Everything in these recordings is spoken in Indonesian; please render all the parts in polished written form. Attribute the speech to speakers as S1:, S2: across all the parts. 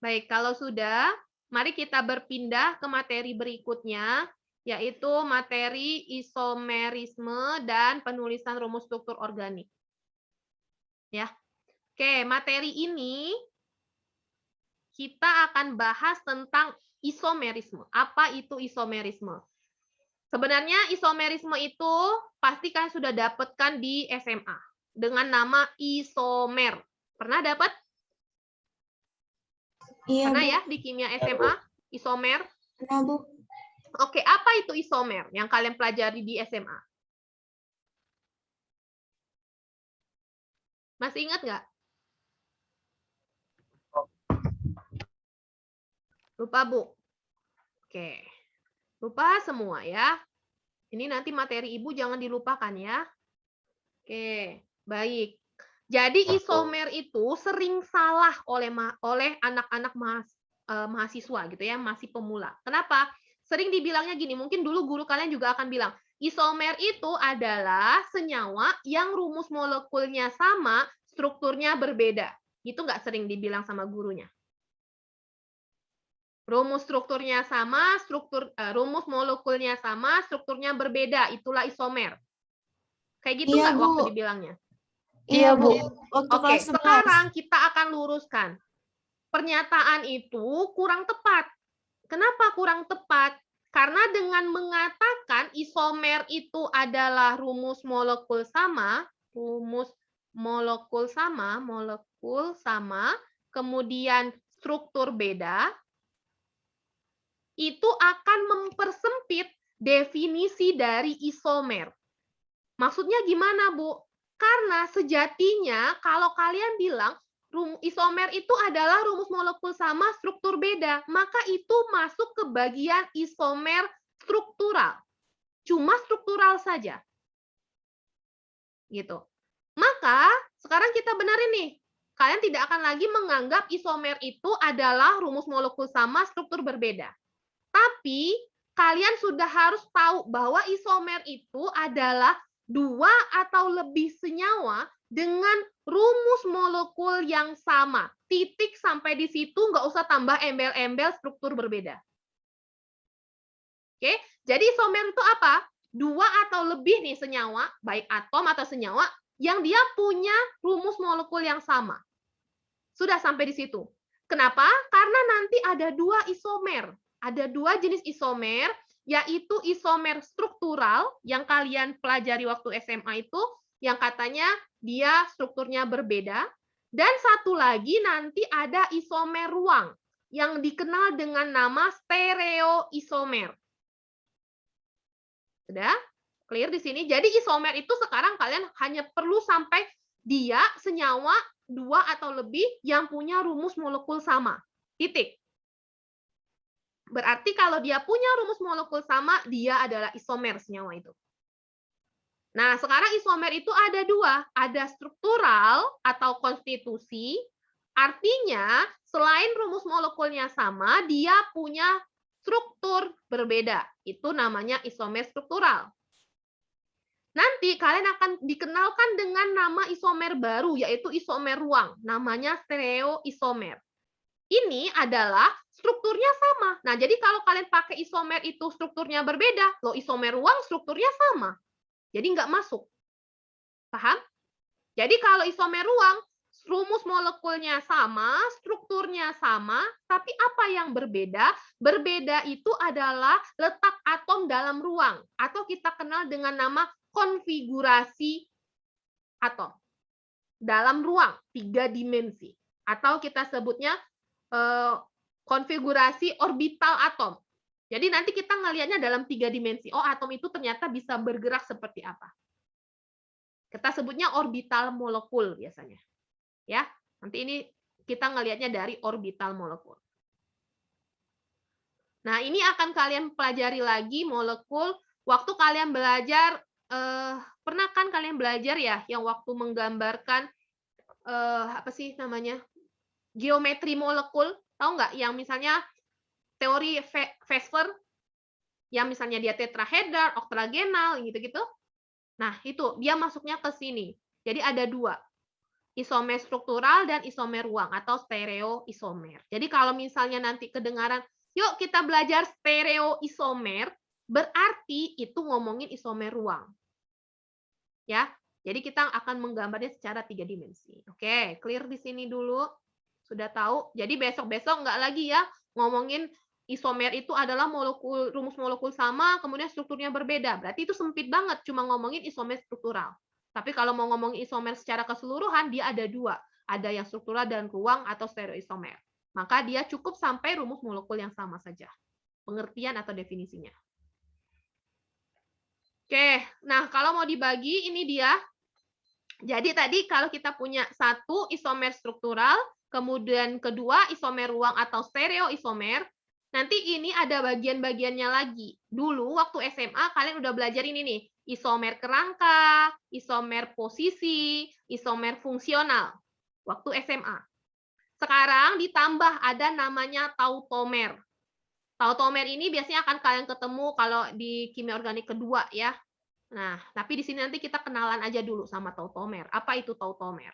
S1: Baik, kalau sudah, mari kita berpindah ke materi berikutnya, yaitu materi isomerisme dan penulisan rumus struktur organik. Ya. Oke, materi ini kita akan bahas tentang isomerisme. Apa itu isomerisme? Sebenarnya isomerisme itu pasti kan sudah dapatkan di SMA dengan nama isomer. Pernah dapat?
S2: Iya,
S1: Pernah
S2: Bu.
S1: ya di kimia SMA? Isomer?
S2: Pernah, Bu.
S1: Oke, apa itu isomer yang kalian pelajari di SMA? Masih ingat nggak? Lupa, Bu? Oke. Lupa semua ya. Ini nanti materi Ibu jangan dilupakan ya. Oke, baik. Jadi isomer itu sering salah oleh anak-anak mahasiswa gitu ya, masih pemula. Kenapa? Sering dibilangnya gini, mungkin dulu guru kalian juga akan bilang, isomer itu adalah senyawa yang rumus molekulnya sama, strukturnya berbeda. Itu nggak sering dibilang sama gurunya. Rumus strukturnya sama, rumus molekulnya sama, strukturnya berbeda. Itulah isomer. Kayak gitu
S2: Iya,
S1: nggak
S2: Bu.
S1: waktu dibilangnya?
S2: Iya, Bu. Waktu
S1: Oke,
S2: kelas 11.
S1: sekarang kita akan luruskan. Pernyataan itu kurang tepat. Kenapa kurang tepat? Karena dengan mengatakan isomer itu adalah rumus molekul sama, kemudian struktur beda, itu akan mempersempit definisi dari isomer. Maksudnya gimana, Bu? Karena sejatinya kalau kalian bilang isomer itu adalah rumus molekul sama, struktur beda, maka itu masuk ke bagian isomer struktural. Cuma struktural saja. Gitu. Maka sekarang kita benarin nih. Kalian tidak akan lagi menganggap isomer itu adalah rumus molekul sama, struktur berbeda. Tapi kalian sudah harus tahu bahwa isomer itu adalah dua atau lebih senyawa dengan rumus molekul yang sama. Titik sampai di situ, nggak usah tambah embel-embel struktur berbeda. Oke, jadi isomer itu apa? Dua atau lebih nih senyawa, baik atom atau senyawa, yang dia punya rumus molekul yang sama. Sudah sampai di situ. Kenapa? Karena nanti ada dua isomer. Ada dua jenis isomer, yaitu isomer struktural yang kalian pelajari waktu SMA itu, yang katanya dia strukturnya berbeda. Dan satu lagi nanti ada isomer ruang, yang dikenal dengan nama stereoisomer. Sudah? Clear di sini? Jadi isomer itu sekarang kalian hanya perlu sampai dia senyawa dua atau lebih yang punya rumus molekul sama. Titik. Berarti kalau dia punya rumus molekul sama, dia adalah isomer senyawa itu. Nah, sekarang isomer itu ada dua. Ada struktural atau konstitusi. Artinya, selain rumus molekulnya sama, dia punya struktur berbeda. Itu namanya isomer struktural. Nanti kalian akan dikenalkan dengan nama isomer baru, yaitu isomer ruang. Namanya stereoisomer. Ini adalah strukturnya sama. Nah, jadi kalau kalian pakai isomer itu strukturnya berbeda, loh isomer ruang strukturnya sama. Jadi nggak masuk. Paham? Jadi kalau isomer ruang, rumus molekulnya sama, strukturnya sama, tapi apa yang berbeda? Berbeda itu adalah letak atom dalam ruang, atau kita kenal dengan nama konfigurasi atom dalam ruang 3 dimensi, atau kita sebutnya konfigurasi orbital atom. Jadi nanti kita ngelihatnya dalam 3 dimensi. Oh, atom itu ternyata bisa bergerak seperti apa. Kita sebutnya orbital molekul biasanya. Ya, nanti ini kita ngelihatnya dari orbital molekul. Nah, ini akan kalian pelajari lagi molekul waktu kalian belajar pernah kan kalian belajar ya yang waktu menggambarkan apa sih namanya? Geometri molekul, tahu nggak? Yang misalnya teori Vesper yang misalnya dia tetrahedral, oktagonal gitu-gitu. Nah, itu dia masuknya ke sini. Jadi ada dua. Isomer struktural dan isomer ruang atau stereoisomer. Jadi kalau misalnya nanti kedengaran, yuk kita belajar stereoisomer, berarti itu ngomongin isomer ruang. Ya, jadi kita akan menggambarnya secara 3 dimensi. Oke, clear di sini dulu. Sudah tahu? Jadi besok-besok nggak lagi ya ngomongin isomer itu adalah rumus molekul sama, kemudian strukturnya berbeda. Berarti itu sempit banget, cuma ngomongin isomer struktural. Tapi kalau mau ngomongin isomer secara keseluruhan, dia ada 2. Ada yang struktural dan ruang atau stereoisomer. Maka dia cukup sampai rumus molekul yang sama saja. Pengertian atau definisinya. Oke, nah kalau mau dibagi, ini dia. Jadi tadi kalau kita punya 1 isomer struktural, kemudian kedua isomer ruang atau stereoisomer, nanti ini ada bagian-bagiannya lagi. Dulu waktu SMA kalian udah belajar ini nih, isomer kerangka, isomer posisi, isomer fungsional. Waktu SMA. Sekarang ditambah ada namanya tautomer. Tautomer ini biasanya akan kalian ketemu kalau di kimia organik kedua ya. Nah, tapi di sini nanti kita kenalan aja dulu sama tautomer. Apa itu tautomer?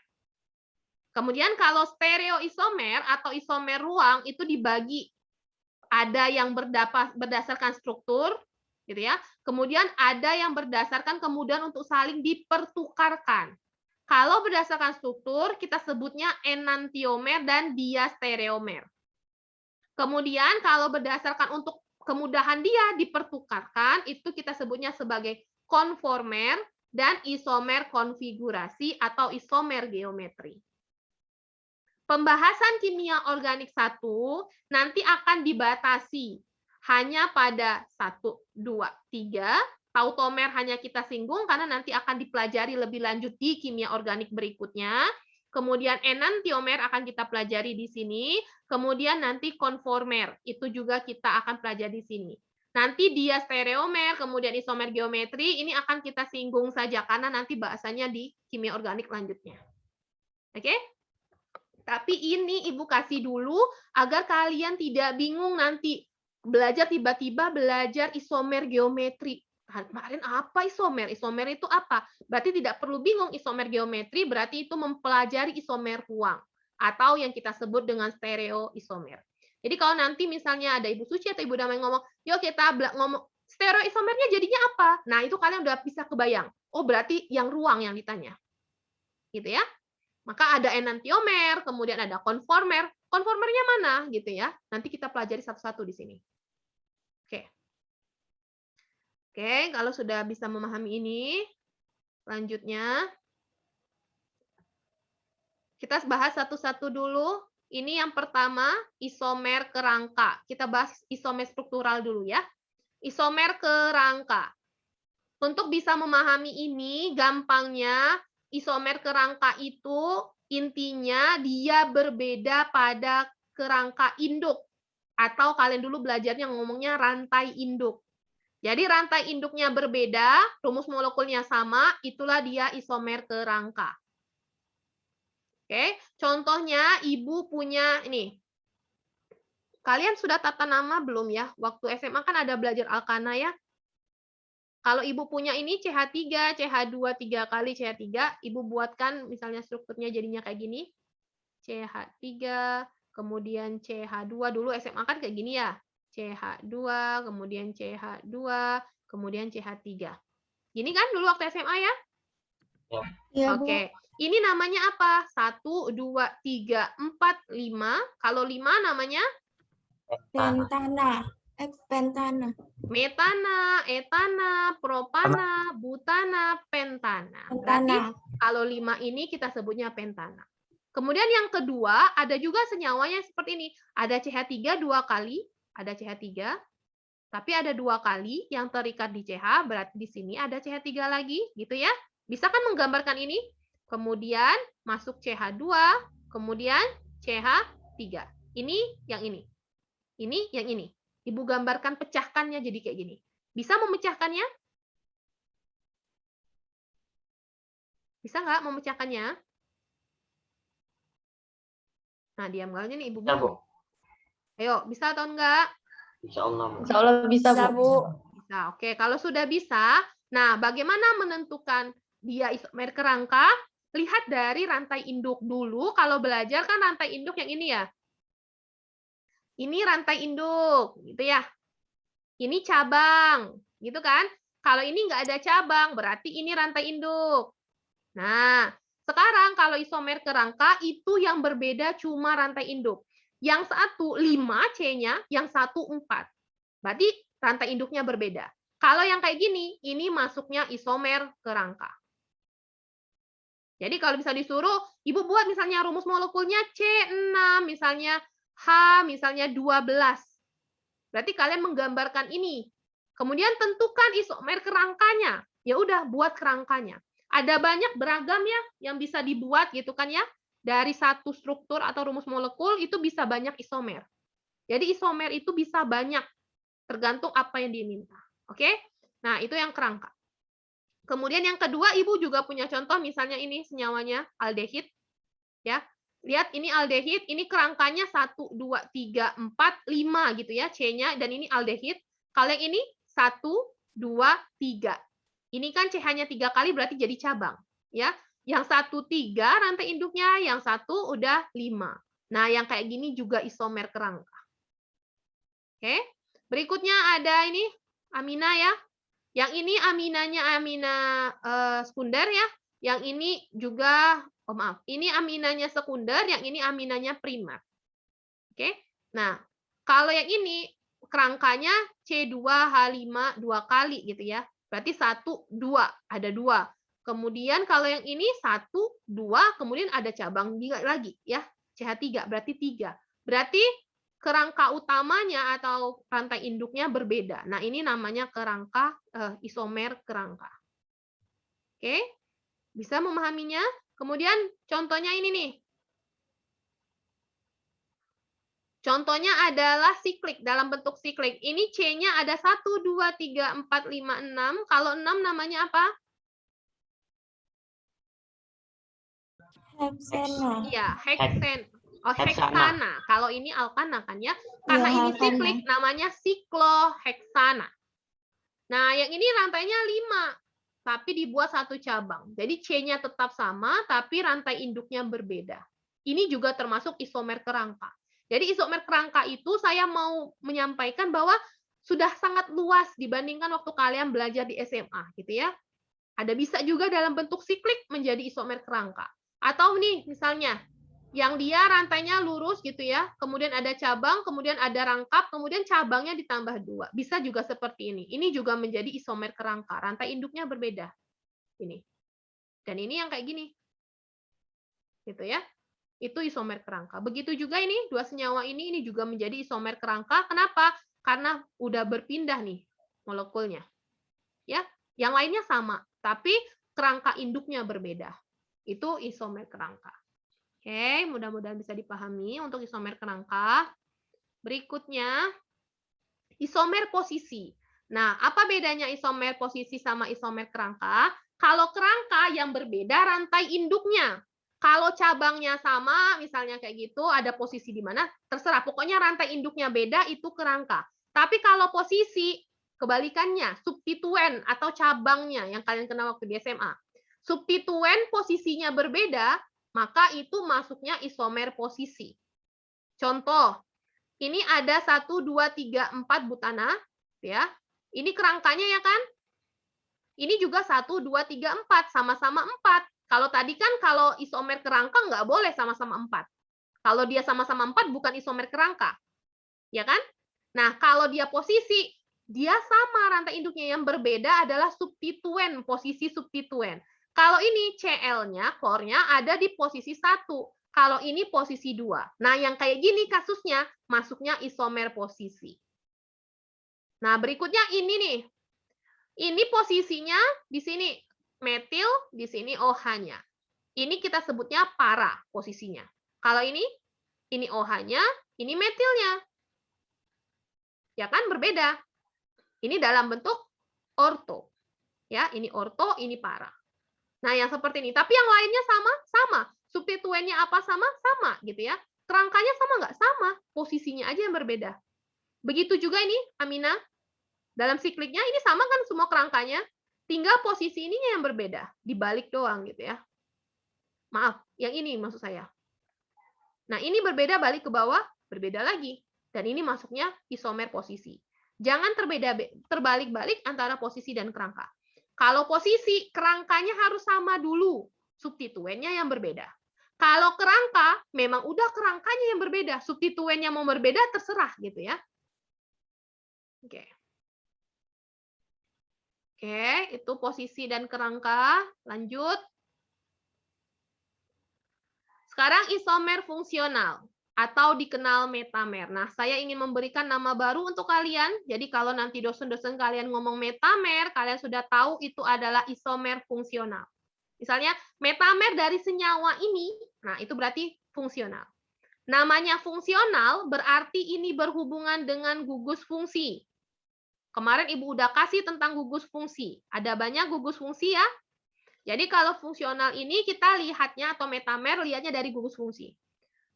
S1: Kemudian kalau stereoisomer atau isomer ruang itu dibagi. Ada yang berdasarkan struktur, gitu ya. Kemudian ada yang berdasarkan kemudahan untuk saling dipertukarkan. Kalau berdasarkan struktur, kita sebutnya enantiomer dan diastereomer. Kemudian kalau berdasarkan untuk kemudahan dia dipertukarkan, itu kita sebutnya sebagai konformer dan isomer konfigurasi atau isomer geometri. Pembahasan kimia organik 1 nanti akan dibatasi hanya pada 1, 2, 3. Tautomer hanya kita singgung karena nanti akan dipelajari lebih lanjut di kimia organik berikutnya. Kemudian enantiomer akan kita pelajari di sini. Kemudian nanti konformer, itu juga kita akan pelajari di sini. Nanti diastereomer, kemudian isomer geometri, ini akan kita singgung saja karena nanti bahasanya di kimia organik lanjutnya. Oke? Tapi ini Ibu kasih dulu agar kalian tidak bingung nanti belajar tiba-tiba belajar isomer geometri. Kemarin apa isomer? Isomer itu apa? Berarti tidak perlu bingung isomer geometri berarti itu mempelajari isomer ruang atau yang kita sebut dengan stereoisomer. Jadi kalau nanti misalnya ada Ibu Suci atau Ibu Damai ngomong, yuk kita ngomong stereoisomernya jadinya apa? Nah, itu kalian udah bisa kebayang. Oh, berarti yang ruang yang ditanya. Gitu ya. Maka ada enantiomer, kemudian ada konformer. Konformernya mana gitu ya? Nanti kita pelajari satu-satu di sini. Oke. Oke, kalau sudah bisa memahami ini, selanjutnya kita bahas satu-satu dulu. Ini yang pertama, isomer kerangka. Kita bahas isomer struktural dulu ya. Isomer kerangka. Untuk bisa memahami ini, gampangnya isomer kerangka itu intinya dia berbeda pada kerangka induk. Atau kalian dulu belajarnya ngomongnya rantai induk. Jadi rantai induknya berbeda, rumus molekulnya sama, itulah dia isomer kerangka. Oke, contohnya Ibu punya ini. Kalian sudah tata nama belum ya? Waktu SMA kan ada belajar alkana ya. Kalau Ibu punya ini CH3, CH2 3 kali CH3, Ibu buatkan misalnya strukturnya jadinya kayak gini. CH3, kemudian CH2 dulu SMA kan kayak gini ya. CH2, kemudian CH2, kemudian CH3. Gini kan dulu waktu SMA ya?
S2: Iya, Bu.
S1: Oke. Ini namanya apa? 1, 2, 3, 4, 5. Kalau 5 namanya?
S2: Pentana. Pentana.
S1: Metana, etana, propana, butana, pentana. Berarti kalau 5 ini kita sebutnya pentana. Kemudian yang kedua, ada juga senyawanya seperti ini. Ada CH3 2 kali, ada CH3, tapi ada 2 kali yang terikat di CH, berarti di sini ada CH3 lagi, gitu ya. Bisa kan menggambarkan ini? Kemudian masuk CH2, kemudian CH3. Ini yang ini. Ini yang ini. Ibu gambarkan pecahkannya jadi kayak gini. Bisa memecahkannya? Bisa nggak memecahkannya? Nah, diam aja nih Ibu. Ayo, bisa atau enggak?
S3: Insya Allah.
S2: Insya Allah bisa, Bu.
S1: Bisa. Oke, kalau sudah bisa, nah bagaimana menentukan dia isomer kerangka? lihat dari rantai induk dulu. Kalau belajar kan rantai induk yang ini ya. Ini rantai induk, gitu ya. Ini cabang, gitu kan? Kalau ini nggak ada cabang, berarti ini rantai induk. Nah, sekarang kalau isomer kerangka itu yang berbeda cuma rantai induk. Yang satu 5 C-nya, yang satu 4. Berarti rantai induknya berbeda. Kalau yang kayak gini, ini masuknya isomer kerangka. Jadi kalau bisa disuruh, Ibu buat misalnya rumus molekulnya C6, misalnya H, misalnya 12. Berarti kalian menggambarkan ini. Kemudian tentukan isomer kerangkanya. Ya udah, buat kerangkanya. Ada banyak beragam ya yang bisa dibuat gitu kan ya. Dari satu struktur atau rumus molekul itu bisa banyak isomer. Jadi isomer itu bisa banyak tergantung apa yang diminta. Oke? Nah, itu yang kerangka. Kemudian yang kedua, Ibu juga punya contoh misalnya ini senyawanya aldehid ya. Lihat ini aldehid, ini kerangkanya 1 2 3 4 5 gitu ya C-nya dan ini aldehid. Kalau yang ini 1 2 3. Ini kan CH-nya 3 kali berarti jadi cabang ya. Yang 1 3 rantai induknya, yang satu udah 5. Nah, yang kayak gini juga isomer kerangka. Oke. Berikutnya ada ini amina ya. Yang ini aminanya amina sekunder ya. Yang ini juga, oh maaf, ini aminanya sekunder, yang ini aminanya primer. Oke. Nah, kalau yang ini kerangkanya C2H5 2 kali gitu ya. Berarti 1 2, ada 2. Kemudian kalau yang ini 1 2, kemudian ada cabang lagi ya. CH3 berarti 3. Berarti kerangka utamanya atau rantai induknya berbeda. Nah, ini namanya kerangka isomer kerangka. Oke, bisa memahaminya? Kemudian contohnya ini nih. Contohnya adalah siklik, dalam bentuk siklik. Ini C-nya ada 1, 2, 3, 4, 5, 6. Kalau 6 namanya apa?
S2: Heksana.
S1: Iya, heksen. Oh, heksana. Kalau ini alkana kan ya. Karena
S2: Ya,
S1: ini
S2: alkana.
S1: siklik, namanya sikloheksana. Nah, yang ini rantainya 5, tapi dibuat satu cabang. Jadi C-nya tetap sama, tapi rantai induknya berbeda. Ini juga termasuk isomer kerangka. Jadi isomer kerangka itu saya mau menyampaikan bahwa sudah sangat luas dibandingkan waktu kalian belajar di SMA, gitu ya. Ada bisa juga dalam bentuk siklik menjadi isomer kerangka. Atau nih, misalnya, yang dia rantainya lurus gitu ya, kemudian ada cabang, kemudian ada rangkap, kemudian cabangnya ditambah 2. Bisa juga seperti ini. Ini juga menjadi isomer kerangka. Rantai induknya berbeda. Ini. Dan ini yang kayak gini. Gitu ya. Itu isomer kerangka. Begitu juga ini, dua senyawa ini juga menjadi isomer kerangka. Kenapa? Karena udah berpindah nih molekulnya. Ya, yang lainnya sama, tapi kerangka induknya berbeda. Itu isomer kerangka. Oke, mudah-mudahan bisa dipahami untuk isomer kerangka. Berikutnya, isomer posisi. Nah, apa bedanya isomer posisi sama isomer kerangka? Kalau kerangka yang berbeda rantai induknya. Kalau cabangnya sama, misalnya kayak gitu, ada posisi di mana, terserah. Pokoknya rantai induknya beda, itu kerangka. Tapi kalau posisi, kebalikannya, substituen atau cabangnya, yang kalian kenal waktu di SMA. Substituen posisinya berbeda, maka itu masuknya isomer posisi. Contoh, ini ada 1, 2, 3, 4 butana, ya. Ini kerangkanya ya kan? Ini juga 1, 2, 3, 4, sama-sama 4. Kalau tadi kan kalau isomer kerangka nggak boleh sama-sama 4. Kalau dia sama-sama 4 bukan isomer kerangka. Ya kan? Nah, kalau dia posisi, dia sama rantai induknya, yang berbeda adalah substituen, posisi substituen. Kalau ini Cl-nya, core-nya ada di posisi 1. Kalau ini posisi 2. Nah, yang kayak gini kasusnya masuknya isomer posisi. Nah, berikutnya ini nih. Ini posisinya di sini metil, di sini OH-nya. Ini kita sebutnya para posisinya. Kalau ini OH-nya, ini metilnya. Ya kan berbeda. Ini dalam bentuk orto. Ya, ini orto, ini para. Nah, yang seperti ini. Tapi yang lainnya sama? Sama. Substituennya apa sama? Sama gitu ya. Kerangkanya sama nggak? Sama. Posisinya aja yang berbeda. Begitu juga ini amina. Dalam sikliknya ini sama kan semua kerangkanya. Tinggal posisi ininya yang berbeda. Dibalik doang gitu ya. Maaf, yang ini maksud saya. Nah, ini berbeda balik ke bawah, berbeda lagi. Dan ini masuknya isomer posisi. Jangan terbalik-balik antara posisi dan kerangka. Kalau posisi, kerangkanya harus sama dulu. Substituennya yang berbeda. Kalau kerangka, memang udah kerangkanya yang berbeda. Substituennya mau berbeda, terserah gitu ya. Oke. Oke, itu posisi dan kerangka. Lanjut. Sekarang isomer fungsional atau dikenal metamer. Nah, saya ingin memberikan nama baru untuk kalian. Jadi kalau nanti dosen-dosen kalian ngomong metamer, kalian sudah tahu itu adalah isomer fungsional. Misalnya metamer dari senyawa ini, nah itu berarti fungsional. Namanya fungsional berarti ini berhubungan dengan gugus fungsi. Kemarin Ibu udah kasih tentang gugus fungsi. Ada banyak gugus fungsi ya. Jadi kalau fungsional ini kita lihatnya atau metamer lihatnya dari gugus fungsi.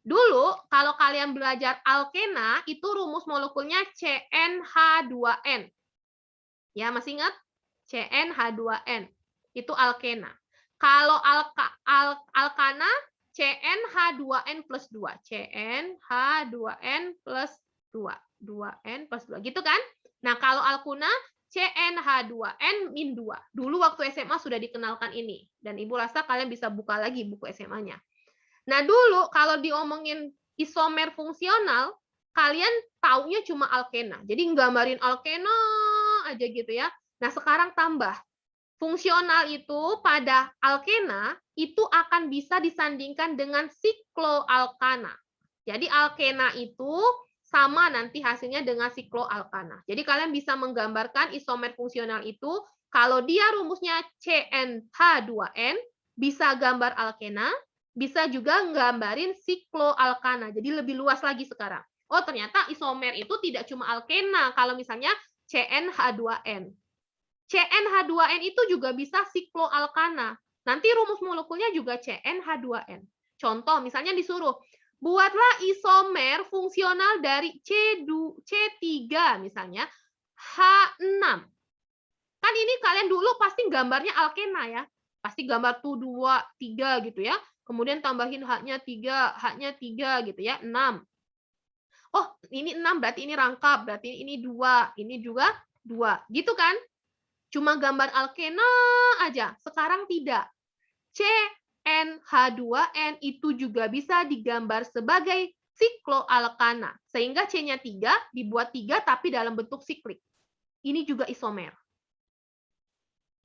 S1: Dulu kalau kalian belajar alkena itu rumus molekulnya CnH2n. Ya, masih ingat? CnH2n. Itu alkena. Kalau alkana CnH2n plus 2. CnH2n plus 2. 2n plus 2. Gitu kan? Nah, kalau alkuna CnH2n min 2. Dulu waktu SMA sudah dikenalkan ini. Dan Ibu rasa kalian bisa buka lagi buku SMA-nya. Nah, dulu kalau diomongin isomer fungsional, kalian taunya cuma alkena. Jadi nggambarin alkena aja gitu ya. Nah, sekarang tambah. Fungsional itu pada alkena itu akan bisa disandingkan dengan sikloalkana. Jadi alkena itu sama nanti hasilnya dengan sikloalkana. Jadi kalian bisa menggambarkan isomer fungsional itu kalau dia rumusnya CnH2n bisa gambar alkena, bisa juga nggambarin sikloalkana. Jadi lebih luas lagi sekarang. Oh, ternyata isomer itu tidak cuma alkena kalau misalnya CnH2n. CnH2n itu juga bisa sikloalkana. Nanti rumus molekulnya juga CnH2n. Contoh, misalnya disuruh, buatlah isomer fungsional dari C3 misalnya, H6. Kan ini kalian dulu pasti gambarnya alkena ya. Pasti gambar tuh 2, 3 gitu ya. Kemudian tambahin H-nya 3, H-nya 3 gitu ya, 6. Oh, ini 6 berarti ini rangkap, berarti ini 2, ini juga 2. Gitu kan? Cuma gambar alkena aja. Sekarang tidak. CnH2n itu juga bisa digambar sebagai sikloalkana. Sehingga C-nya 3 dibuat 3 tapi dalam bentuk siklik. Ini juga isomer.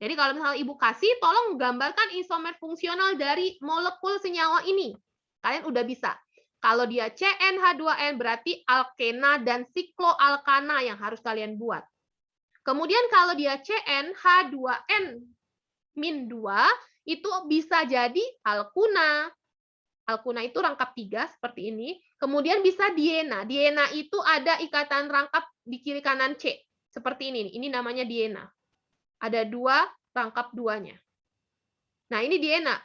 S1: Jadi kalau misalnya Ibu kasih, tolong gambarkan isomer fungsional dari molekul senyawa ini. Kalian udah bisa. Kalau dia CnH2n berarti alkena dan sikloalkana yang harus kalian buat. Kemudian kalau dia CnH2n min 2, itu bisa jadi alkuna. Alkuna itu rangkap 3 seperti ini. Kemudian bisa diena. Diena itu ada ikatan rangkap di kiri kanan C. Seperti ini. Ini namanya diena. Ada 2 rangkap 2-nya. Nah, ini diena.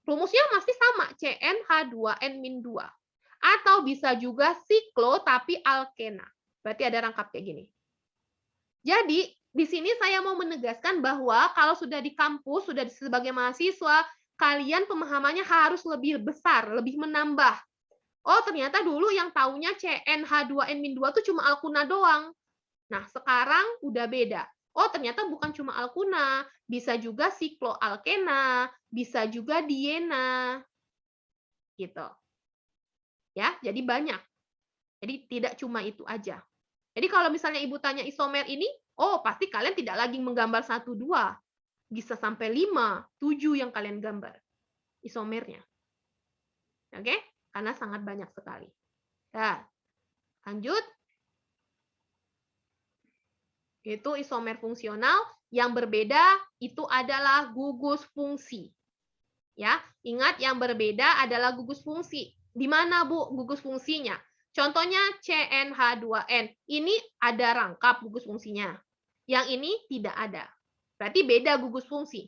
S1: Rumusnya masih sama. CnH2n min 2. Atau bisa juga siklo tapi alkena. Berarti ada rangkap kayak gini. Jadi, di sini saya mau menegaskan bahwa kalau sudah di kampus, sudah sebagai mahasiswa, kalian pemahamannya harus lebih besar, lebih menambah. Oh, ternyata dulu yang taunya CnH2n-2 itu cuma alkuna doang. Nah, sekarang udah beda. Oh, ternyata bukan cuma alkuna, bisa juga sikloalkena, bisa juga diena. Gitu. Ya, jadi banyak. Jadi tidak cuma itu aja. Jadi kalau misalnya Ibu tanya isomer ini, oh pasti kalian tidak lagi menggambar 1, 2. Bisa sampai 5, 7 yang kalian gambar isomernya. Oke? Karena sangat banyak sekali. Nah, lanjut. Itu isomer fungsional, yang berbeda itu adalah gugus fungsi. Ya, ingat yang berbeda adalah gugus fungsi. Di mana Bu gugus fungsinya? Contohnya CnH2n. Ini ada rangkap gugus fungsinya. Yang ini tidak ada. Berarti beda gugus fungsi.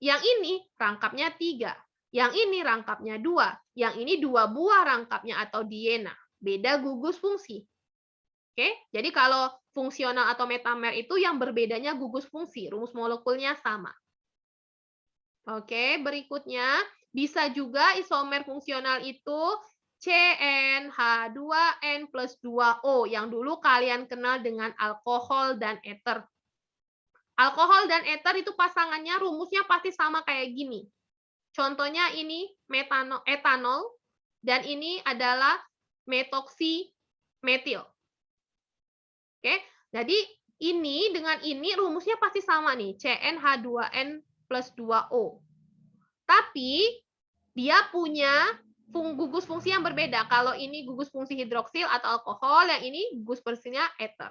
S1: Yang ini rangkapnya 3. Yang ini rangkapnya 2. Yang ini 2 buah rangkapnya atau diena. Beda gugus fungsi. Oke, jadi kalau fungsional atau metamer itu yang berbedanya gugus fungsi. Rumus molekulnya sama. Oke, berikutnya Bisa juga isomer fungsional itu CnH2n plus 2O yang dulu kalian kenal dengan alkohol dan eter. Alkohol dan eter itu pasangannya rumusnya pasti sama kayak gini. Contohnya ini etanol dan ini adalah metoksimetil. Oke, jadi ini dengan ini rumusnya pasti sama nih, CnH2n plus 2O. Tapi dia punya gugus fungsi yang berbeda. Kalau ini gugus fungsi hidroksil atau alkohol, yang ini gugus fungsinya eter.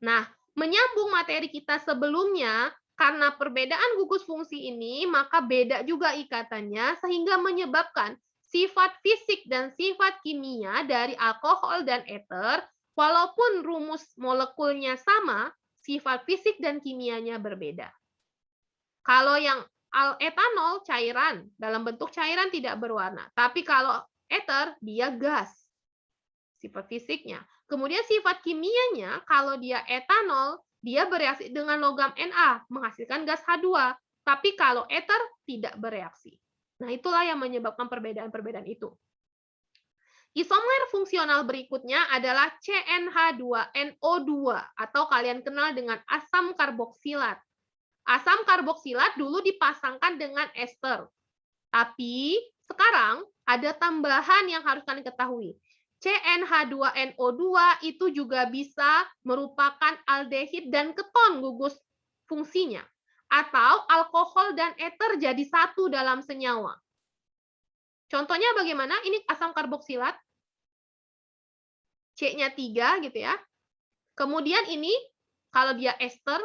S1: Nah, menyambung materi kita sebelumnya, karena perbedaan gugus fungsi ini, maka beda juga ikatannya, sehingga menyebabkan sifat fisik dan sifat kimia dari alkohol dan eter, walaupun rumus molekulnya sama, sifat fisik dan kimianya berbeda. Kalau yang etanol cairan, dalam bentuk cairan tidak berwarna. Tapi kalau eter, dia gas. Sifat fisiknya. Kemudian sifat kimianya, kalau dia etanol, dia bereaksi dengan logam Na, menghasilkan gas H2. Tapi kalau eter, tidak bereaksi. Nah, itulah yang menyebabkan perbedaan-perbedaan itu. Isomer fungsional berikutnya adalah CnH2nO2, atau kalian kenal dengan asam karboksilat. Asam karboksilat dulu dipasangkan dengan ester. Tapi sekarang ada tambahan yang harus kalian ketahui. CnH2nO2 itu juga bisa merupakan aldehid dan keton gugus fungsinya. Atau alkohol dan eter jadi satu dalam senyawa. Contohnya bagaimana? Ini asam karboksilat. C-nya 3 gitu ya. Kemudian ini kalau dia ester,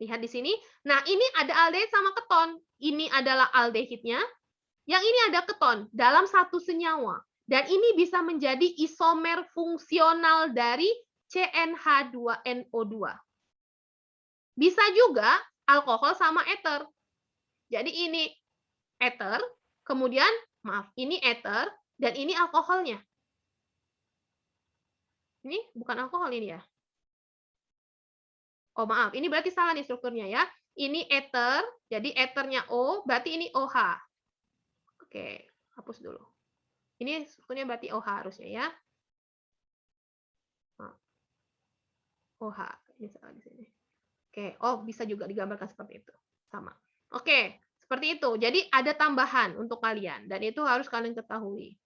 S1: lihat di sini. Nah, ini ada aldehid sama keton. Ini adalah aldehidnya. Yang ini ada keton dalam satu senyawa. Dan ini bisa menjadi isomer fungsional dari CnH2nO2. Bisa juga alkohol sama eter. Jadi ini eter, kemudian maaf, ini eter dan ini alkoholnya. Ini bukan alkohol ini ya. Oh maaf, ini berarti salah nih strukturnya ya. Ini eter, jadi eternya O, berarti ini OH. Oke, hapus dulu. Ini strukturnya berarti OH harusnya ya. OH, ini salah di sini. Oke, oh bisa juga digambarkan seperti itu. Sama. Oke, seperti itu. Jadi ada tambahan untuk kalian, dan itu harus kalian ketahui.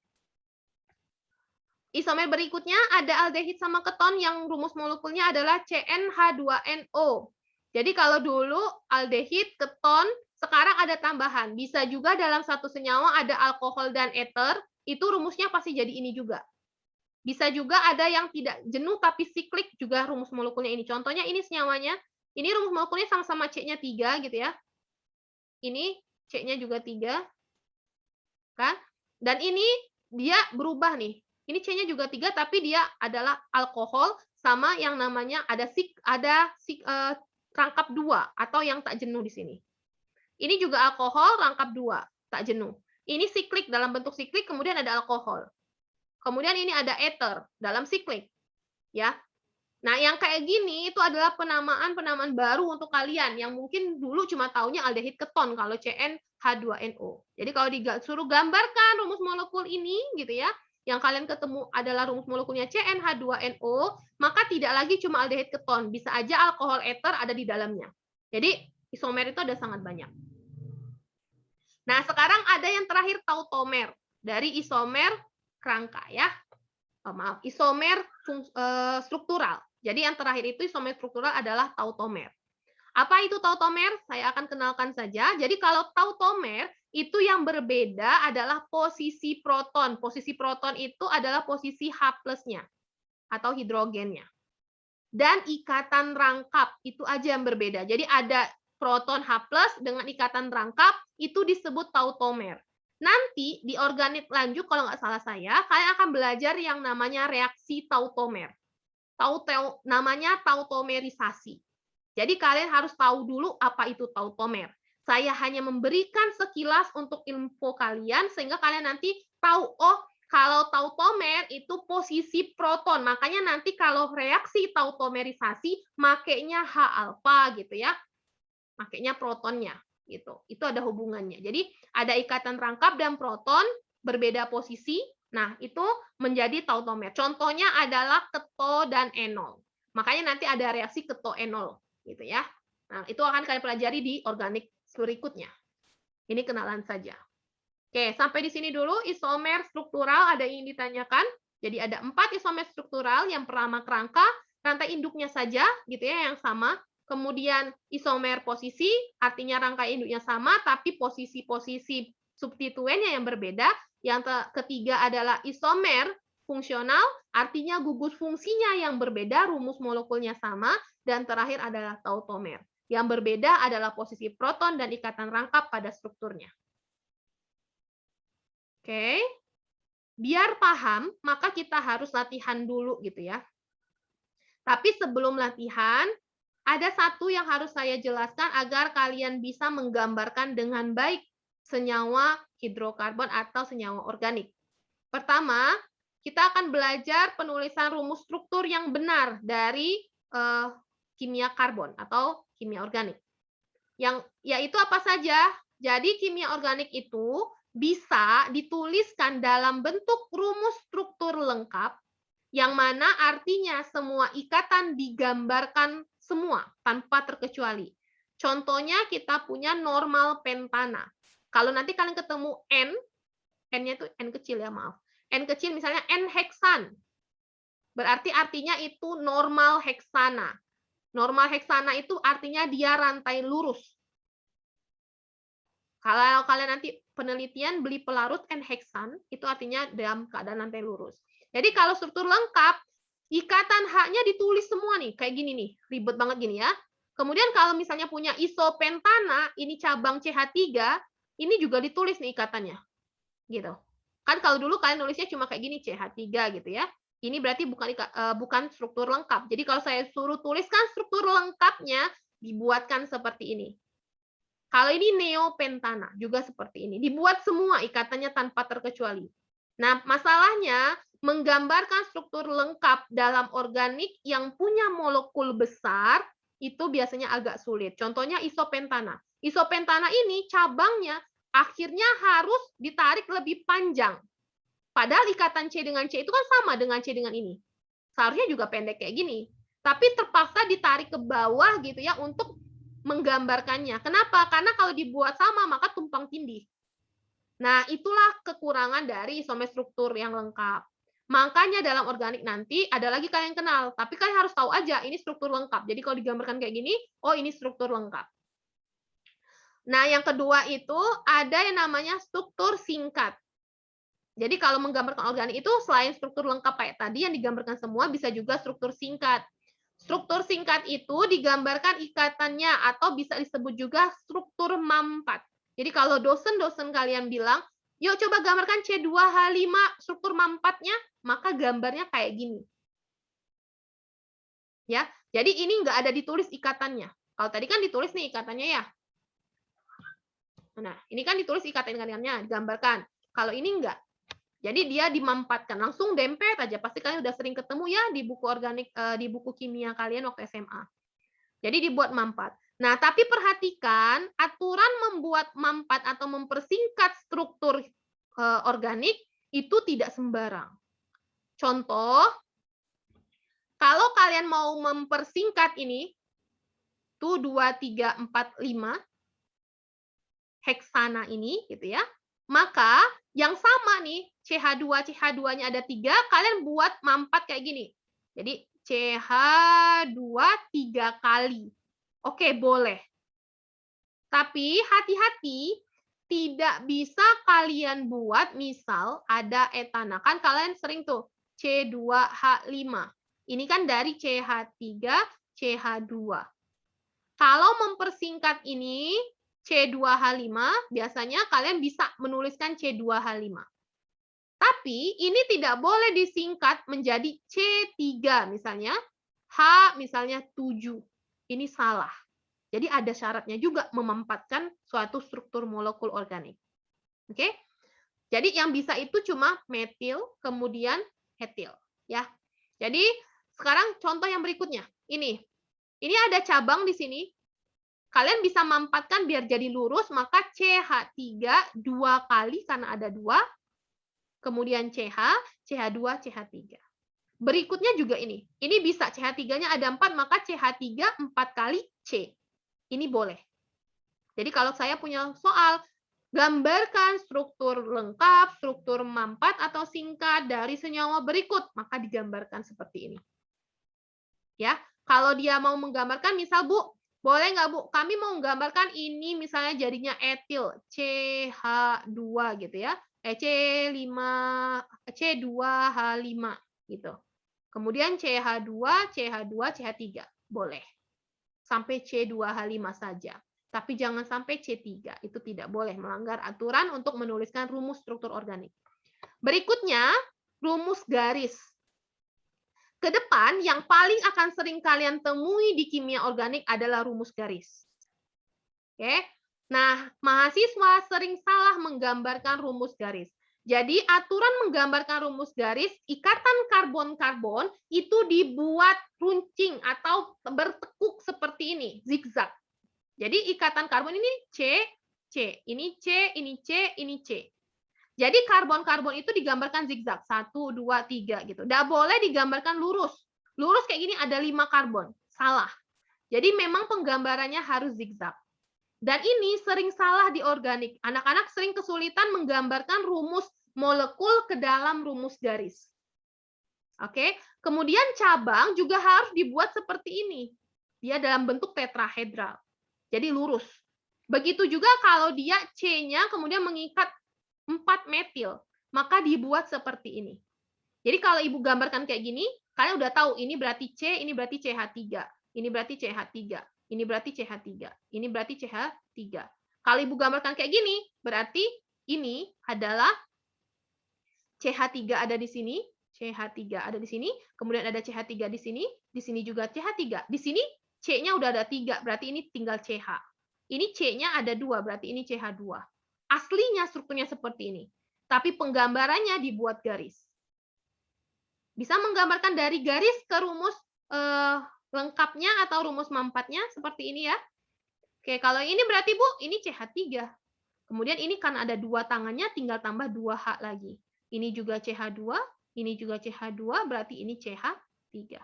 S1: Isomer berikutnya ada aldehid sama keton yang rumus molekulnya adalah CnH2nO. Jadi kalau dulu aldehid, keton, sekarang ada tambahan. Bisa juga dalam satu senyawa ada alkohol dan eter, itu rumusnya pasti jadi ini juga. Bisa juga ada yang tidak jenuh tapi siklik juga rumus molekulnya ini. Contohnya ini senyawanya, ini rumus molekulnya sama-sama C-nya 3 gitu ya. Ini C-nya juga 3. Kan? Dan ini dia berubah nih. Ini C-nya juga 3, tapi dia adalah alkohol sama yang namanya ada rangkap 2 atau yang tak jenuh di sini. Ini juga alkohol rangkap 2, tak jenuh. Ini siklik dalam bentuk siklik, kemudian ada alkohol. Kemudian ini ada eter dalam siklik. Ya. Nah, yang kayak gini itu adalah penamaan-penamaan baru untuk kalian yang mungkin dulu cuma taunya aldehid keton kalau CnH2nO. Jadi kalau disuruh gambarkan rumus molekul ini gitu ya, yang kalian ketemu adalah rumus molekulnya CnH2nO, maka tidak lagi cuma aldehid keton, bisa aja alkohol eter ada di dalamnya. Jadi isomer itu ada sangat banyak. Nah, sekarang ada yang terakhir tautomer dari isomer kerangka ya. Oh, maaf, isomer struktural. Jadi yang terakhir itu isomer struktural adalah tautomer. Apa itu tautomer? Saya akan kenalkan saja. Jadi kalau tautomer itu yang berbeda adalah posisi proton. Posisi proton itu adalah posisi H plus-nya atau hidrogennya. Dan ikatan rangkap itu aja yang berbeda. Jadi ada proton H plus dengan ikatan rangkap itu disebut tautomer. Nanti di organik lanjut kalau nggak salah saya, kalian akan belajar yang namanya reaksi tautomer. Namanya tautomerisasi. Jadi kalian harus tahu dulu apa itu tautomer. Saya hanya memberikan sekilas untuk info kalian sehingga kalian nanti tahu, oh kalau tautomer itu posisi proton. Makanya nanti kalau reaksi tautomerisasi makainya H alfa gitu ya. Makainya protonnya. gitu. Itu ada hubungannya. Jadi ada ikatan rangkap dan proton berbeda posisi. Nah, itu menjadi tautomer. Contohnya adalah keto dan enol. Makanya nanti ada reaksi keto enol gitu ya. Nah, itu akan kalian pelajari di organik berikutnya. Ini kenalan saja. Oke, sampai di sini dulu isomer struktural ada yang ditanyakan. Jadi ada 4 isomer struktural. Yang pertama kerangka, rantai induknya saja gitu ya yang sama. Kemudian isomer posisi, artinya rangkai induknya sama tapi posisi-posisi substituennya yang berbeda. Yang ketiga adalah isomer fungsional, artinya gugus fungsinya yang berbeda, rumus molekulnya sama. Dan terakhir adalah tautomer. Yang berbeda adalah posisi proton dan ikatan rangkap pada strukturnya. Oke, biar paham, maka kita harus latihan dulu gitu ya. Tapi sebelum latihan, ada satu yang harus saya jelaskan agar kalian bisa menggambarkan dengan baik senyawa hidrokarbon atau senyawa organik. Pertama, kita akan belajar penulisan rumus struktur yang benar dari kimia karbon atau kimia organik. Yaitu apa saja? Jadi kimia organik itu bisa dituliskan dalam bentuk rumus struktur lengkap, yang mana artinya semua ikatan digambarkan semua, tanpa terkecuali. Contohnya kita punya normal pentana. Kalau nanti kalian ketemu N-nya itu N kecil ya, maaf. N kecil misalnya N-heksan. Berarti artinya itu normal heksana. Normal heksana itu artinya dia rantai lurus. Kalau kalian nanti penelitian beli pelarut N-heksan, itu artinya dalam keadaan rantai lurus. Jadi kalau struktur lengkap, ikatan H-nya ditulis semua nih, kayak gini nih, ribet banget gini ya. Kemudian kalau misalnya punya isopentana, ini cabang CH3, ini juga ditulis nih ikatannya. Gitu. Kan kalau dulu kalian nulisnya cuma kayak gini, CH3 gitu ya. Ini berarti bukan struktur lengkap. Jadi kalau saya suruh tuliskan struktur lengkapnya, dibuatkan seperti ini. Kalau ini neopentana, juga seperti ini. Dibuat semua ikatannya tanpa terkecuali. Nah, masalahnya menggambarkan struktur lengkap dalam organik yang punya molekul besar, itu biasanya agak sulit. Contohnya isopentana. Isopentana ini cabangnya akhirnya harus ditarik lebih panjang. Padahal ikatan C dengan C itu kan sama dengan C dengan ini. Seharusnya juga pendek kayak gini. Tapi terpaksa ditarik ke bawah gitu ya untuk menggambarkannya. Kenapa? Karena kalau dibuat sama maka tumpang tindih. Nah, itulah kekurangan dari isomer struktur yang lengkap. Makanya dalam organik nanti ada lagi kalian kenal, tapi kalian harus tahu aja ini struktur lengkap. Jadi kalau digambarkan kayak gini, oh ini struktur lengkap. Nah, yang kedua itu ada yang namanya struktur singkat. Jadi kalau menggambarkan organik itu selain struktur lengkap kayak tadi yang digambarkan semua, bisa juga struktur singkat. Struktur singkat itu digambarkan ikatannya atau bisa disebut juga struktur mampat. Jadi kalau dosen-dosen kalian bilang, yuk coba gambarkan C2H5 struktur mampatnya, maka gambarnya kayak gini. Ya, jadi ini nggak ada ditulis ikatannya. Kalau tadi kan ditulis nih ikatannya ya. Nah, ini kan ditulis ikatan-ikatannya, digambarkan. Kalau ini enggak. Jadi dia dimampatkan, langsung dempet aja. Pasti kalian udah sering ketemu ya di buku organik, di buku kimia kalian waktu SMA. Jadi dibuat mampat. Nah, tapi perhatikan aturan membuat mampat atau mempersingkat struktur organik itu tidak sembarang. Contoh, kalau kalian mau mempersingkat ini, tuh 2, 3, 4, 5, heksana ini, gitu ya. Maka yang sama nih, CH2, CH2-nya ada 3, kalian buat mampat kayak gini. Jadi CH2 3 kali. Oke, boleh. Tapi hati-hati, tidak bisa kalian buat, misal ada etana. Kan kalian sering tuh, C2H5. Ini kan dari CH3, CH2. Kalau mempersingkat ini, C2H5, biasanya kalian bisa menuliskan C2H5. Tapi ini tidak boleh disingkat menjadi C3 misalnya, H misalnya 7. Ini salah. Jadi ada syaratnya juga memampatkan suatu struktur molekul organik. Oke? Jadi yang bisa itu cuma metil, kemudian etil. Ya. Jadi sekarang contoh yang berikutnya. Ini ada cabang di sini. Kalian bisa mampatkan biar jadi lurus, maka CH3 2 kali karena ada 2. Kemudian CH, CH2, CH3. Berikutnya juga ini. Ini bisa CH3-nya ada 4, maka CH3 4 kali C. Ini boleh. Jadi kalau saya punya soal, gambarkan struktur lengkap, struktur mampat atau singkat dari senyawa berikut, maka digambarkan seperti ini. Ya, kalau dia mau menggambarkan, misal Bu, boleh nggak Bu? Kami mau menggambarkan ini misalnya jadinya etil CH2 gitu ya. C5 C2H5 gitu. Kemudian CH2, CH2, CH3 boleh. Sampai C2H5 saja. Tapi jangan sampai C3. Itu tidak boleh, melanggar aturan untuk menuliskan rumus struktur organik. Berikutnya, rumus garis. Ke depan, yang paling akan sering kalian temui di kimia organik adalah rumus garis. Oke. Nah, mahasiswa sering salah menggambarkan rumus garis. Jadi, aturan menggambarkan rumus garis, ikatan karbon-karbon itu dibuat runcing atau bertekuk seperti ini, zigzag. Jadi, ikatan karbon ini C, C. Ini C, ini C, ini C. Jadi, karbon-karbon itu digambarkan zigzag. 1, 2, 3 gitu. Nggak boleh digambarkan lurus. Lurus kayak gini ada 5 karbon. Salah. Jadi, memang penggambarannya harus zigzag. Dan ini sering salah di organik. Anak-anak sering kesulitan menggambarkan rumus molekul ke dalam rumus garis. Oke. Kemudian cabang juga harus dibuat seperti ini. Dia dalam bentuk tetrahedral. Jadi lurus. Begitu juga kalau dia C-nya kemudian mengikat 4 metil, maka dibuat seperti ini. Jadi kalau Ibu gambarkan kayak gini, kalian udah tahu ini berarti C, ini berarti CH3, ini berarti CH3, ini berarti CH3, ini berarti CH3. Kalau Ibu gambarkan kayak gini, berarti ini adalah CH3 ada di sini, CH3 ada di sini, kemudian ada CH3 di sini juga CH3. Di sini C-nya udah ada 3, berarti ini tinggal CH. Ini C-nya ada 2, berarti ini CH2. Aslinya strukturnya seperti ini. Tapi penggambarannya dibuat garis. Bisa menggambarkan dari garis ke rumus lengkapnya atau rumus mampatnya seperti ini ya. Oke, kalau ini berarti Bu, ini CH3. Kemudian ini kan ada 2 tangannya, tinggal tambah 2H lagi. Ini juga CH2, ini juga CH2, berarti ini CH3.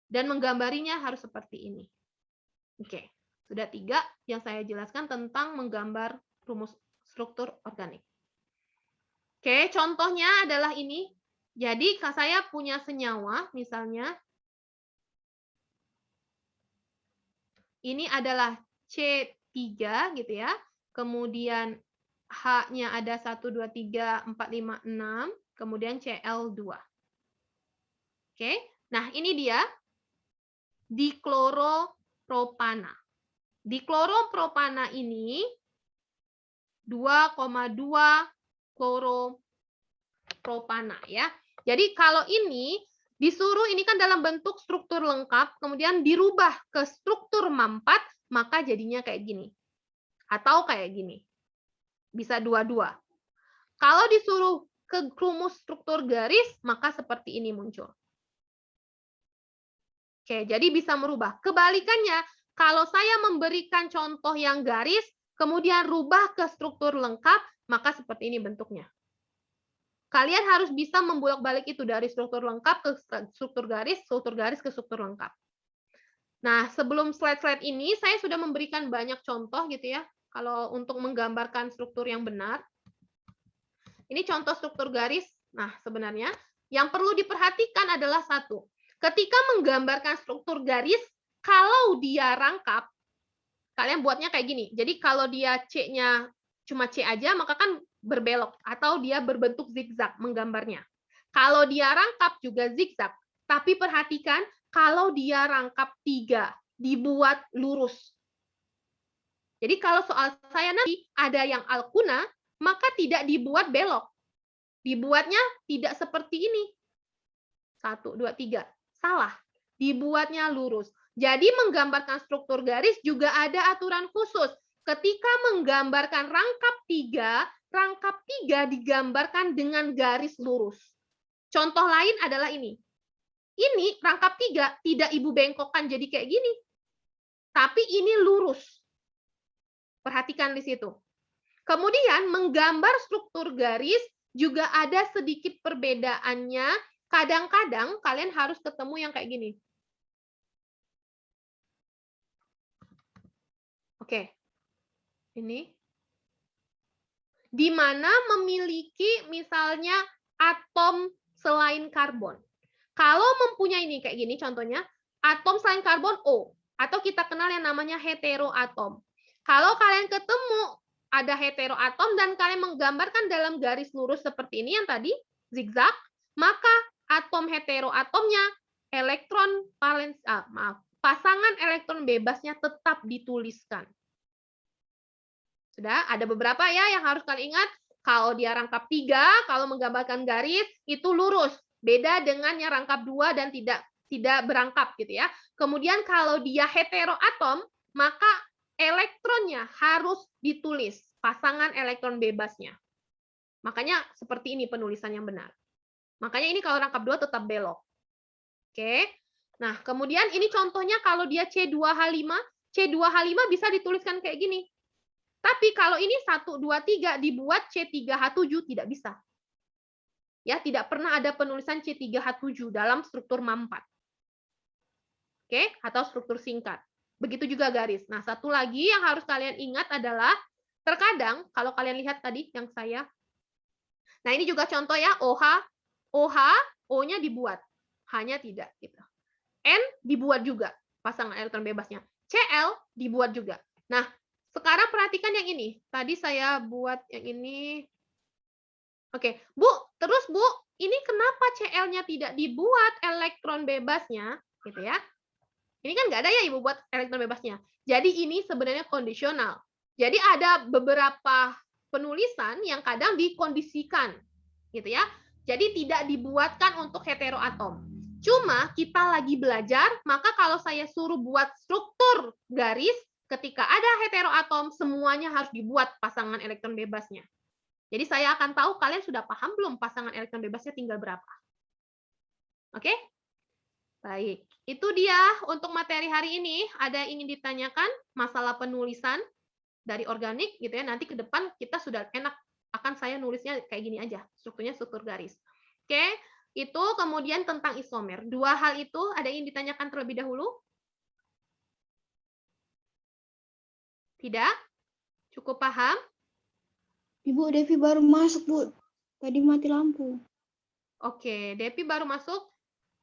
S1: Dan menggambarinya harus seperti ini. Oke, sudah 3 yang saya jelaskan tentang menggambar rumus struktur organik. Oke, contohnya adalah ini. Jadi, saya punya senyawa, misalnya, ini adalah C3, gitu ya. Kemudian H-nya ada 1, 2, 3, 4, 5, 6. Kemudian Cl2. Oke, nah ini dia dikloropropana. Dikloropropana ini 2,2 kloropropana ya. Jadi kalau ini disuruh ini kan dalam bentuk struktur lengkap, kemudian dirubah ke struktur mampat, maka jadinya kayak gini. Atau kayak gini. Bisa dua-dua. Kalau disuruh ke rumus struktur garis, maka seperti ini muncul. Oke, jadi bisa merubah. Kebalikannya, kalau saya memberikan contoh yang garis, kemudian rubah ke struktur lengkap, maka seperti ini bentuknya. Kalian harus bisa membolak-balik itu dari struktur lengkap ke struktur garis ke struktur lengkap. Nah, sebelum slide-slide ini, saya sudah memberikan banyak contoh gitu ya, kalau untuk menggambarkan struktur yang benar. Ini contoh struktur garis. Nah, sebenarnya yang perlu diperhatikan adalah satu. Ketika menggambarkan struktur garis, kalau dia rangkap, kalian buatnya kayak gini. Jadi kalau dia C-nya cuma C aja, maka kan berbelok. Atau dia berbentuk zigzag menggambarnya. Kalau dia rangkap juga zigzag. Tapi perhatikan, kalau dia rangkap 3, dibuat lurus. Jadi kalau soal saya nanti ada yang alkuna, maka tidak dibuat belok. Dibuatnya tidak seperti ini. 1, 2, 3. Salah. Dibuatnya lurus. Jadi menggambarkan struktur garis juga ada aturan khusus. Ketika menggambarkan rangkap 3 digambarkan dengan garis lurus. Contoh lain adalah ini. Ini rangkap 3 tidak Ibu bengkokkan jadi kayak gini. tapi ini lurus. Perhatikan di situ. Kemudian menggambar struktur garis juga ada sedikit perbedaannya. Kadang-kadang kalian harus ketemu yang kayak gini. Oke. Ini. Di mana memiliki misalnya atom selain karbon. Kalau mempunyai ini kayak gini contohnya, atom selain karbon O, atau kita kenal yang namanya heteroatom. Kalau kalian ketemu ada heteroatom dan kalian menggambarkan dalam garis lurus seperti ini yang tadi, zigzag, maka atom heteroatomnya elektron pasangan elektron bebasnya tetap dituliskan. Sudah, ada beberapa ya yang harus kalian ingat. Kalau dia rangkap 3, kalau menggambarkan garis, itu lurus. Beda dengan yang rangkap 2 dan tidak berangkap gitu ya. Kemudian kalau dia heteroatom, maka elektronnya harus ditulis, pasangan elektron bebasnya. Makanya seperti ini penulisan yang benar. Makanya ini kalau rangkap 2 tetap belok. Oke. Nah, kemudian ini contohnya kalau dia C2H5, C2H5 bisa dituliskan kayak gini. Tapi kalau ini 1, 2, 3 dibuat C3H7 tidak bisa. Ya, tidak pernah ada penulisan C3H7 dalam struktur MAM4. Oke, atau struktur singkat. Begitu juga garis. Nah, satu lagi yang harus kalian ingat adalah terkadang kalau kalian lihat tadi yang saya. Nah, ini juga contoh ya, OH, O-nya dibuat. Hanya tidak gitu. N dibuat juga pasangan elektron bebasnya. Cl dibuat juga. Nah, sekarang perhatikan yang ini. Tadi saya buat yang ini. Oke, Bu, terus Bu, ini kenapa Cl-nya tidak dibuat elektron bebasnya? Gitu ya. Ini kan nggak ada ya Ibu buat elektron bebasnya. Jadi ini sebenarnya kondisional. Jadi ada beberapa penulisan yang kadang dikondisikan. Gitu ya. Jadi tidak dibuatkan untuk heteroatom. Cuma kita lagi belajar, maka kalau saya suruh buat struktur garis, ketika ada heteroatom, semuanya harus dibuat pasangan elektron bebasnya. Jadi saya akan tahu kalian sudah paham belum pasangan elektron bebasnya tinggal berapa. Oke? Baik, itu dia untuk materi hari ini. Ada yang ingin ditanyakan masalah penulisan dari organik gitu ya. Nanti ke depan kita sudah enak, akan saya nulisnya kayak gini aja, strukturnya struktur garis. Oke, itu kemudian tentang isomer. Dua hal itu ada yang ditanyakan terlebih dahulu? Tidak? Cukup paham?
S2: Ibu Devi baru masuk, Bu. Tadi mati lampu.
S1: Oke, Devi baru masuk.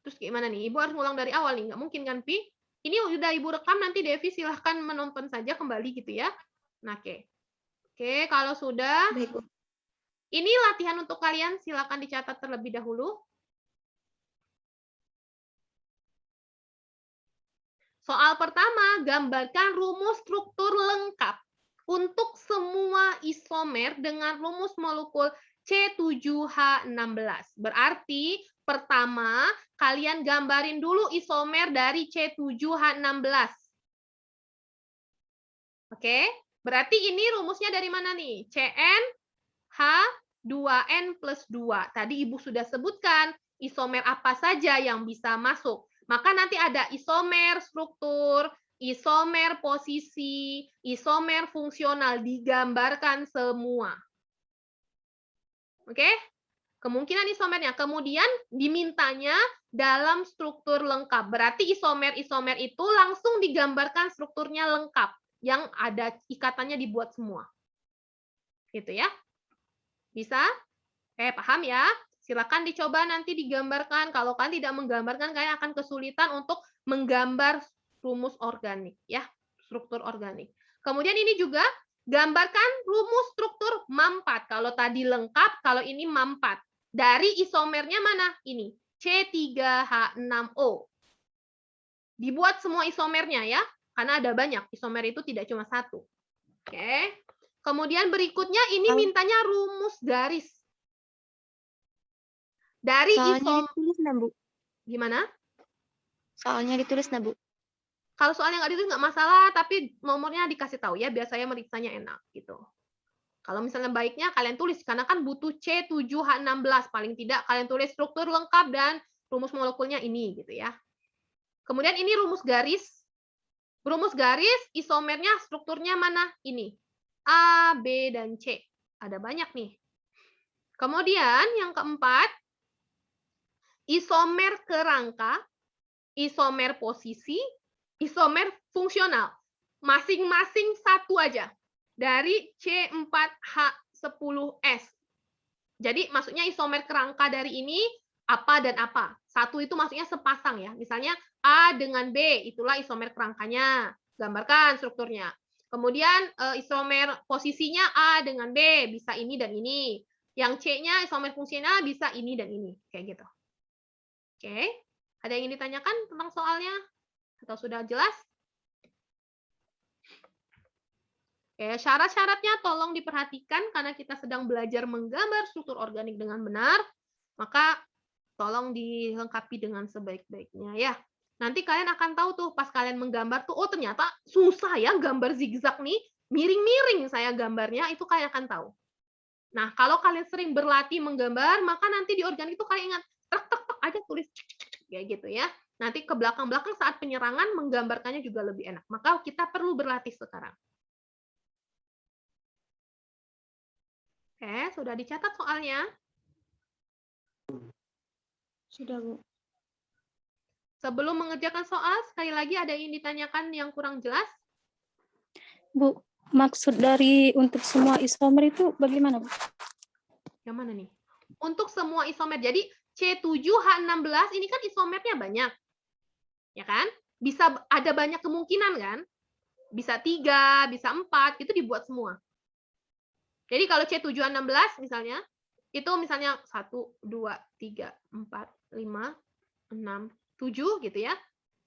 S1: Terus gimana nih? Ibu harus ngulang dari awal nih. Nggak mungkin kan, Pi? Ini udah Ibu rekam, nanti Devi silahkan menonton saja kembali gitu ya. Nah, oke. Oke, kalau sudah.
S2: Baik, Bu.
S1: Ini latihan untuk kalian, silakan dicatat terlebih dahulu. Soal pertama, gambarkan rumus struktur lengkap untuk semua isomer dengan rumus molekul C7H16. Berarti pertama, kalian gambarin dulu isomer dari C7H16. Oke, berarti ini rumusnya dari mana nih? CnH2n plus 2. Tadi Ibu sudah sebutkan isomer apa saja yang bisa masuk. Maka nanti ada isomer struktur, isomer posisi, isomer fungsional, digambarkan semua. Oke? Kemungkinan isomernya. Kemudian dimintanya dalam struktur lengkap. Berarti isomer-isomer itu langsung digambarkan strukturnya lengkap. Yang ada ikatannya dibuat semua. Gitu ya. Bisa? Paham ya? Silakan dicoba nanti digambarkan. Kalau kalian tidak menggambarkan, kalian akan kesulitan untuk menggambar rumus organik. Ya, struktur organik. Kemudian ini juga gambarkan rumus struktur MAM4. Kalau tadi lengkap, kalau ini MAM4. Dari isomernya mana? Ini, C3H6O. Dibuat semua isomernya ya, karena ada banyak. Isomer itu tidak cuma satu. Oke. Kemudian berikutnya ini mintanya rumus garis. Dari
S2: soalnya ditulis, nah, Bu.
S1: Gimana?
S2: Soalnya ditulis, nah, Bu.
S1: Kalau soalnya nggak ditulis nggak masalah, tapi nomornya dikasih tahu ya, biar saya meriksanya enak gitu. Kalau misalnya baiknya kalian tulis, karena kan butuh C7H16, paling tidak kalian tulis struktur lengkap dan rumus molekulnya ini gitu ya. Kemudian ini rumus garis. Berumus garis, isomernya strukturnya mana? Ini. A, B, dan C. Ada banyak nih. Kemudian yang keempat, isomer kerangka, isomer posisi, isomer fungsional. Masing-masing satu aja. Dari C4H10S. Jadi maksudnya isomer kerangka dari ini apa dan apa. Satu itu maksudnya sepasang ya. Misalnya A dengan B, itulah isomer kerangkanya. Gambarkan strukturnya. Kemudian isomer posisinya A dengan B, bisa ini dan ini. Yang C-nya isomer fungsional bisa ini dan ini. Kayak gitu. Oke. Ada yang ingin ditanyakan tentang soalnya? Atau sudah jelas? Oke, syarat-syaratnya tolong diperhatikan karena kita sedang belajar menggambar struktur organik dengan benar, maka tolong dilengkapi dengan sebaik-baiknya ya. Nanti kalian akan tahu tuh pas kalian menggambar tuh, oh ternyata susah ya gambar zigzag nih, miring-miring saya gambarnya, itu kalian akan tahu. Nah, kalau kalian sering berlatih menggambar, maka nanti di organik itu kalian ingat, tek aja tulis kayak gitu ya. Nanti ke belakang-belakang saat penyerangan menggambarkannya juga lebih enak. Maka kita perlu berlatih sekarang. Oke, sudah dicatat soalnya?
S2: Sudah, Bu.
S1: Sebelum mengerjakan soal, sekali lagi ada yang ditanyakan yang kurang jelas?
S3: Bu, maksud dari untuk semua isomer itu bagaimana, Bu?
S1: Yang mana nih? Untuk semua isomer. Jadi C7H16 ini kan isomernya banyak. Ya kan? Bisa ada banyak kemungkinan kan? Bisa 3, bisa 4, itu dibuat semua. Jadi kalau C7H16 misalnya, itu misalnya 1, 2, 3, 4, 5, 6, 7 gitu ya.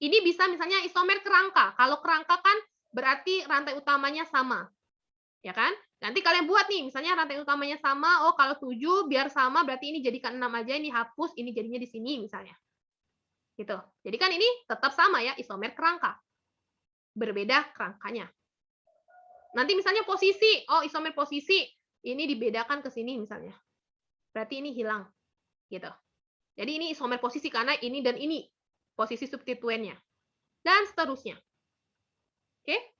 S1: Ini bisa misalnya isomer kerangka. Kalau kerangka kan berarti rantai utamanya sama. Ya kan? Nanti kalian buat nih, misalnya rantai utamanya sama, oh kalau 7 biar sama berarti ini jadikan 6 aja, ini hapus, ini jadinya di sini misalnya. Gitu. Jadi kan ini tetap sama ya, isomer kerangka. Berbeda kerangkanya. Nanti misalnya posisi, oh isomer posisi, ini dibedakan ke sini misalnya. Berarti ini hilang. Gitu. Jadi ini isomer posisi karena ini dan ini posisi substituennya. Dan seterusnya. Oke?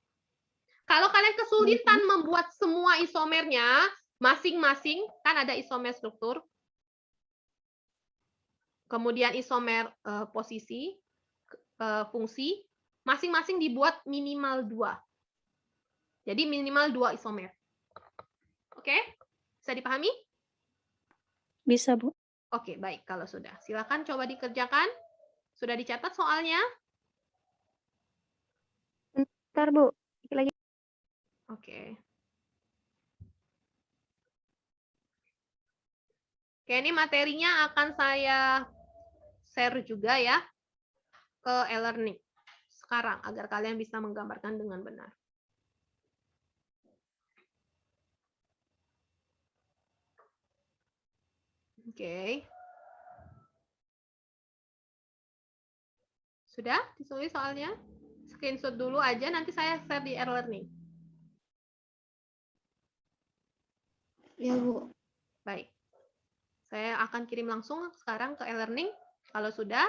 S1: Kalau kalian kesulitan membuat semua isomernya, masing-masing kan ada isomer struktur, kemudian isomer posisi, fungsi, masing-masing dibuat minimal 2. Jadi minimal 2 isomer. Oke? Bisa dipahami?
S3: Bisa, Bu.
S1: Oke, baik kalau sudah. Silakan coba dikerjakan. Sudah dicatat soalnya?
S3: Bentar, Bu. Lagi.
S1: Oke. Oke, ini materinya akan saya share juga ya ke e-learning sekarang agar kalian bisa menggambarkan dengan benar. Oke. Sudah ditulis soalnya? Screenshot dulu aja, nanti saya share di e-learning.
S2: Ya, Bu.
S1: Baik. Saya akan kirim langsung sekarang ke e-learning. Kalau sudah,